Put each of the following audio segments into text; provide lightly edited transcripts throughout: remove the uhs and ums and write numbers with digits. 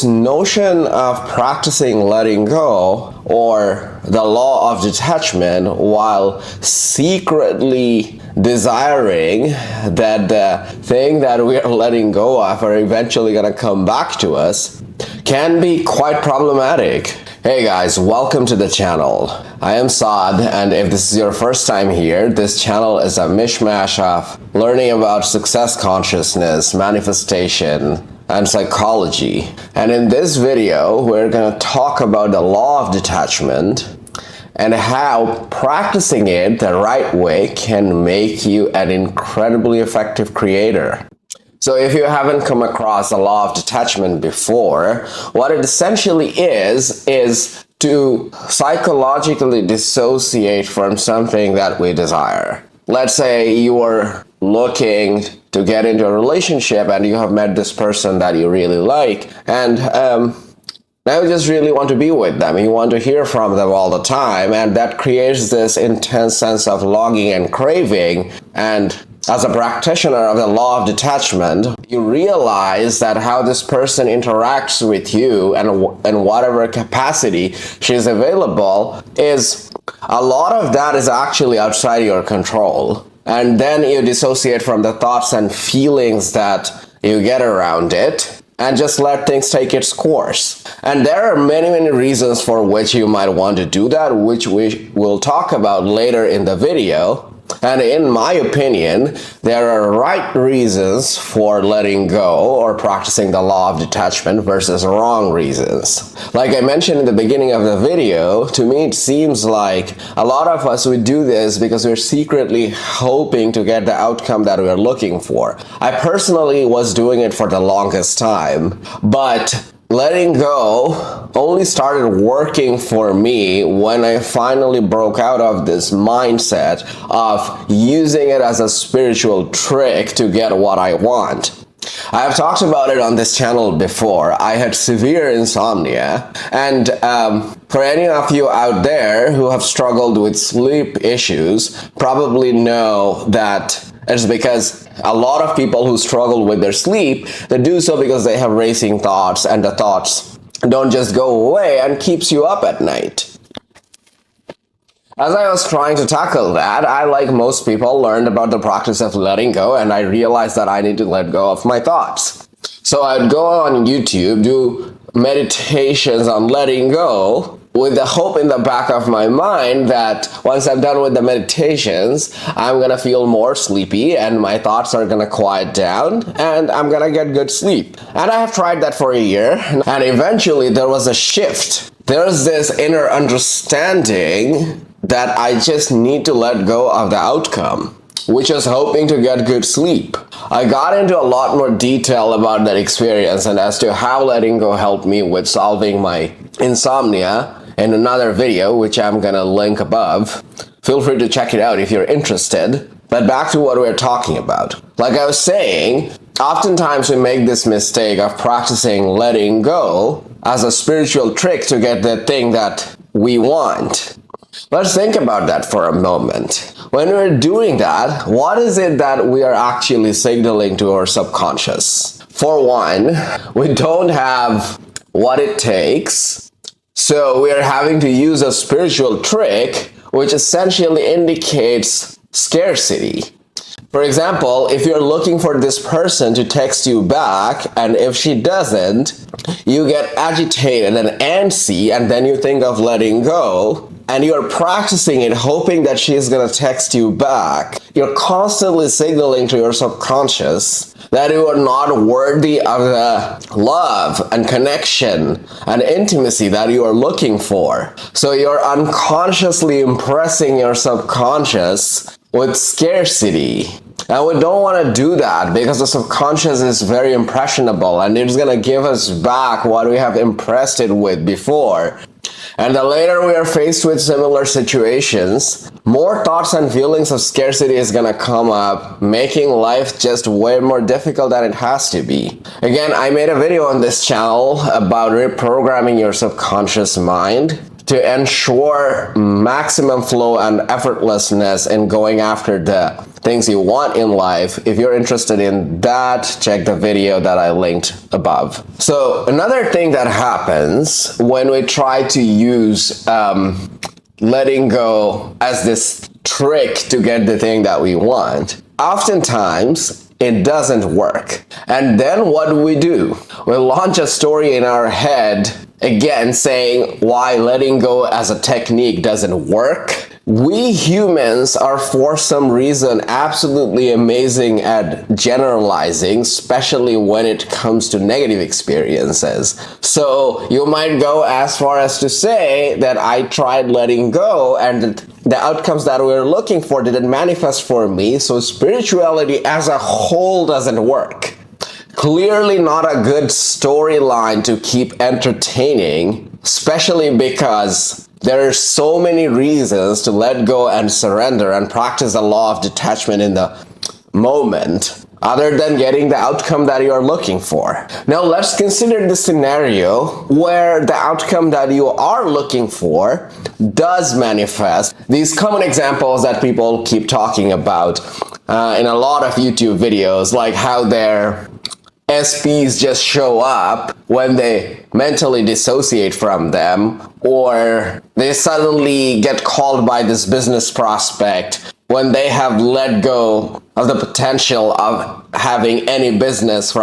Notion of practicing letting go or the law of detachment while secretly desiring that the thing that we are letting go of are eventually going to come back to us can be quite problematic. Hey guys, welcome to the channel. I am Saad, and if this is your first time here, this channel is a mishmash of learning about success consciousness, manifestation, and psychology. And in this video, we're going to talk about the law of detachment and how practicing it the right way can make you an incredibly effective creator. So if you haven't come across the law of detachment before, what it essentially is to psychologically dissociate from something that we desire. Let's say you are looking to get into a relationship and you have met this person that you really like, and now you just really want to be with them. You want to hear from them all the time, and that creates this intense sense of longing and craving. And as a practitioner of the law of detachment, you realize that how this person interacts with you and in whatever capacity she's available is a lot of that is actually outside your control. And then you dissociate from the thoughts and feelings that you get around it and just let things take its course. And there are many reasons for which you might want to do that, which we will talk about later in the video. And in my opinion, there are right reasons for letting go or practicing the law of detachment versus wrong reasons. Like I mentioned in the beginning of the video, to me it seems like a lot of us would do this because we're secretly hoping to get the outcome that we're looking for. I personally was doing it for the longest time, but letting go only started working for me when I finally broke out of this mindset of using it as a spiritual trick to get what I want. I have talked about it on this channel before. I had severe insomnia, and for any of you out there who have struggled with sleep issues, probably know that it's because a lot of people who struggle with their sleep, they do so because they have racing thoughts, and the thoughts don't just go away and keeps you up at night. As I was trying to tackle that, I, like most people, learned about the practice of letting go, and I realized that I need to let go of my thoughts. So I'd go on YouTube, do meditations on letting go, with the hope in the back of my mind that once I'm done with the meditations, I'm gonna feel more sleepy and my thoughts are gonna quiet down and I'm gonna get good sleep. And I have tried that for a year, and eventually there was a shift. There's this inner understanding that I just need to let go of the outcome, which is hoping to get good sleep. I got into a lot more detail about that experience and as to how letting go helped me with solving my insomnia in another video, which I'm gonna link above. Feel free to check it out if you're interested. But back to what we're talking about. Like I was saying, oftentimes we make this mistake of practicing letting go as a spiritual trick to get the thing that we want. Let's think about that for a moment. When we're doing that, what is it that we are actually signaling to our subconscious? For one, we don't have what it takes, so we are having to use a spiritual trick, which essentially indicates scarcity. For example, if you're looking for this person to text you back, and if she doesn't, you get agitated and antsy, and then you think of letting go, and you're practicing it hoping that she's gonna text you back. You're constantly signaling to your subconscious that you are not worthy of the love and connection and intimacy that you are looking for. So you're unconsciously impressing your subconscious with scarcity. And we don't want to do that because the subconscious is very impressionable and it's going to give us back what we have impressed it with before. And the later we are faced with similar situations, more thoughts and feelings of scarcity is gonna come up, making life just way more difficult than it has to be. Again, I made a video on this channel about reprogramming your subconscious mind, to ensure maximum flow and effortlessness in going after the things you want in life. If you're interested in that, check the video that I linked above. So another thing that happens when we try to use letting go as this trick to get the thing that we want, oftentimes it doesn't work. And then what do? We launch a story in our head, again saying why letting go as a technique doesn't work. We humans are, for some reason, absolutely amazing at generalizing, especially when it comes to negative experiences. So you might go as far as to say that I tried letting go and the outcomes that we were looking for didn't manifest for me, so spirituality as a whole doesn't work. Clearly not a good storyline to keep entertaining, especially because there are so many reasons to let go and surrender and practice the law of detachment in the moment, other than getting the outcome that you are looking for. Now let's consider the scenario where the outcome that you are looking for does manifest. These common examples that people keep talking about in a lot of YouTube videos, like how their SPs just show up when they mentally dissociate from them, or they suddenly get called by this business prospect when they have let go of the potential of having any business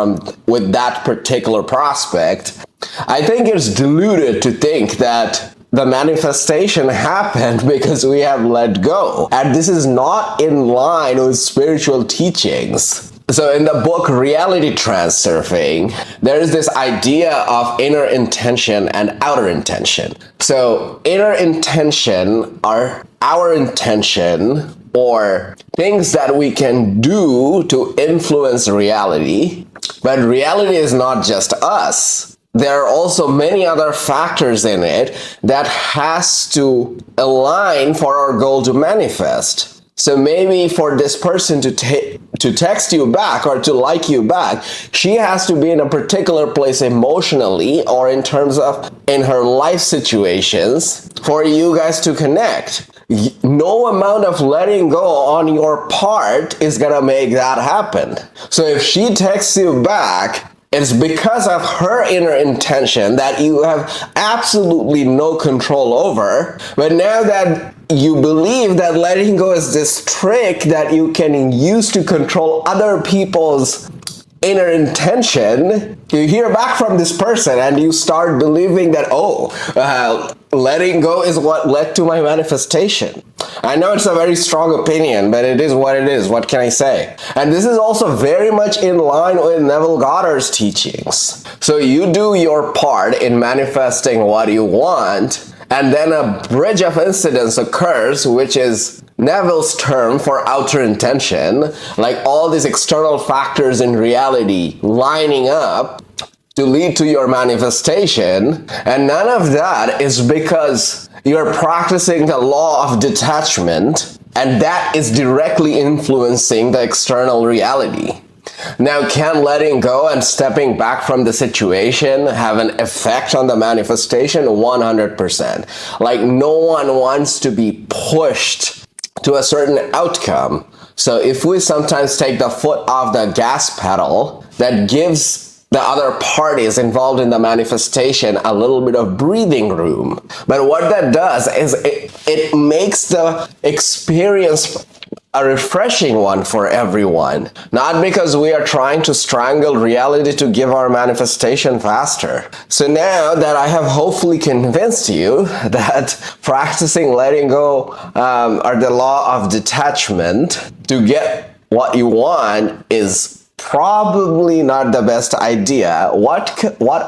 with that particular prospect. I think it's deluded to think that the manifestation happened because we have let go, and this is not in line with spiritual teachings. So in the book Reality Transurfing, there is this idea of inner intention and outer intention. So inner intention are our intention, or things that we can do to influence reality. But reality is not just us. There are also many other factors in it that has to align for our goal to manifest. So maybe for this person to text you back or to like you back, she has to be in a particular place emotionally or in terms of in her life situations for you guys to connect. No amount of letting go on your part is gonna make that happen. So if she texts you back, it's because of her inner intention that you have absolutely no control over. But now that you believe that letting go is this trick that you can use to control other people's inner intention, you hear back from this person and you start believing that, letting go is what led to my manifestation. I know it's a very strong opinion, but it is what it is. What can I say? And this is also very much in line with Neville Goddard's teachings. So you do your part in manifesting what you want, and then a bridge of incidents occurs, which is Neville's term for outer intention, like all these external factors in reality lining up to lead to your manifestation. And none of that is because you're practicing the law of detachment, and that is directly influencing the external reality. Now, can letting go and stepping back from the situation have an effect on the manifestation? 100%. Like, no one wants to be pushed to a certain outcome. So if we sometimes take the foot off the gas pedal, that gives the other parties involved in the manifestation a little bit of breathing room. But what that does is it makes the experience a refreshing one for everyone. Not because we are trying to strangle reality to give our manifestation faster. So now that I have hopefully convinced you that practicing letting go or the law of detachment to get what you want is probably not the best idea, what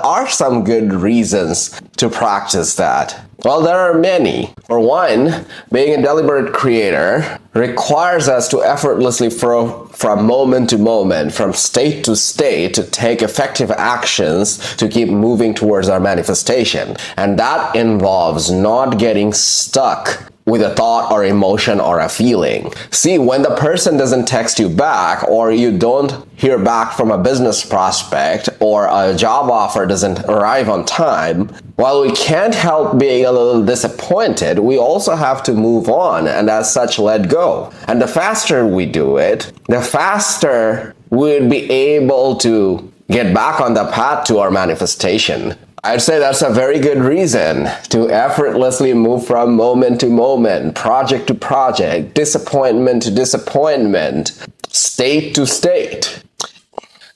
are some good reasons to practice that? Well, there are many. For one, being a deliberate creator requires us to effortlessly from moment to moment, from state to state, to take effective actions to keep moving towards our manifestation. And that involves not getting stuck with a thought or emotion or a feeling. See, when the person doesn't text you back, or you don't hear back from a business prospect, or a job offer doesn't arrive on time, while we can't help being a little disappointed, we also have to move on and as such let go. And the faster we do it, the faster we'll be able to get back on the path to our manifestation. I'd say that's a very good reason to effortlessly move from moment to moment, project to project, disappointment to disappointment, state to state.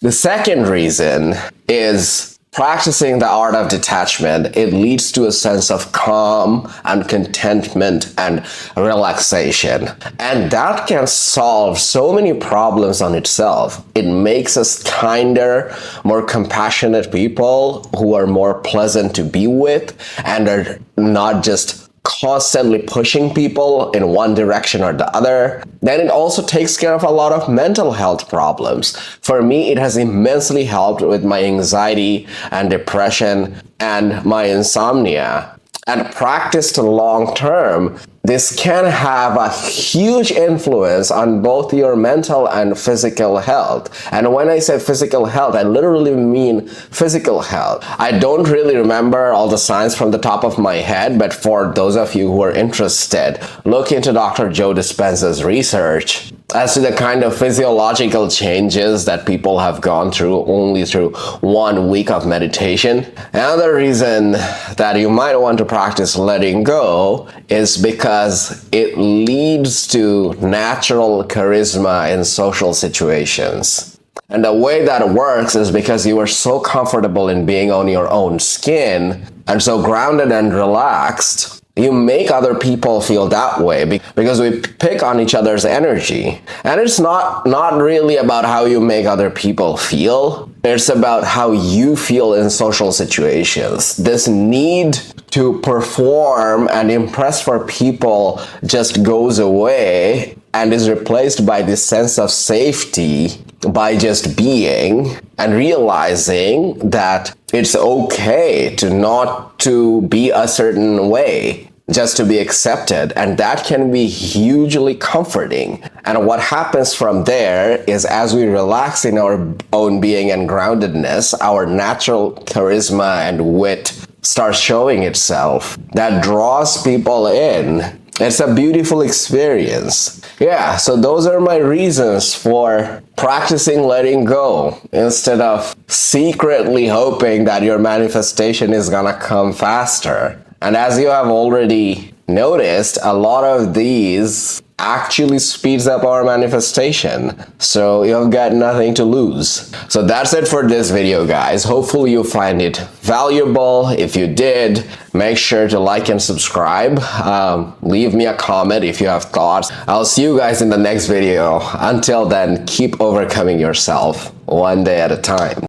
The second reason is practicing the art of detachment. It leads to a sense of calm and contentment and relaxation. And that can solve so many problems on itself. It makes us kinder, more compassionate people who are more pleasant to be with and are not just constantly pushing people in one direction or the other. Then it also takes care of a lot of mental health problems. For me, it has immensely helped with my anxiety and depression and my insomnia. And practiced long term, this can have a huge influence on both your mental and physical health. And when I say physical health, I literally mean physical health. I don't really remember all the science from the top of my head, but for those of you who are interested, look into Dr. Joe Dispenza's research as to the kind of physiological changes that people have gone through only through 1 week of meditation. Another reason that you might want to practice letting go is because it leads to natural charisma in social situations. And the way that because is because you are so comfortable in being on your own skin and so grounded and relaxed, you make other people feel that way because we pick on each other's energy. And it's not really about how you make other people feel. It's about how you feel in social situations. This need to perform and impress for people just goes away and is replaced by this sense of safety by just being and realizing that it's okay to not to be a certain way, just to be accepted, and that can be hugely comforting. And what happens from there is as we relax in our own being and groundedness, our natural charisma and wit starts showing itself. That draws people in. It's a beautiful experience. Yeah, so those are my reasons for practicing letting go instead of secretly hoping that your manifestation is gonna come faster. And as you have already noticed, a lot of these actually speeds up our manifestation. So you've got nothing to lose. So that's it for this video, guys. Hopefully you find it valuable. If you did, make sure to like and subscribe. Leave me a comment if you have thoughts. I'll see you guys in the next video. Until then, keep overcoming yourself one day at a time.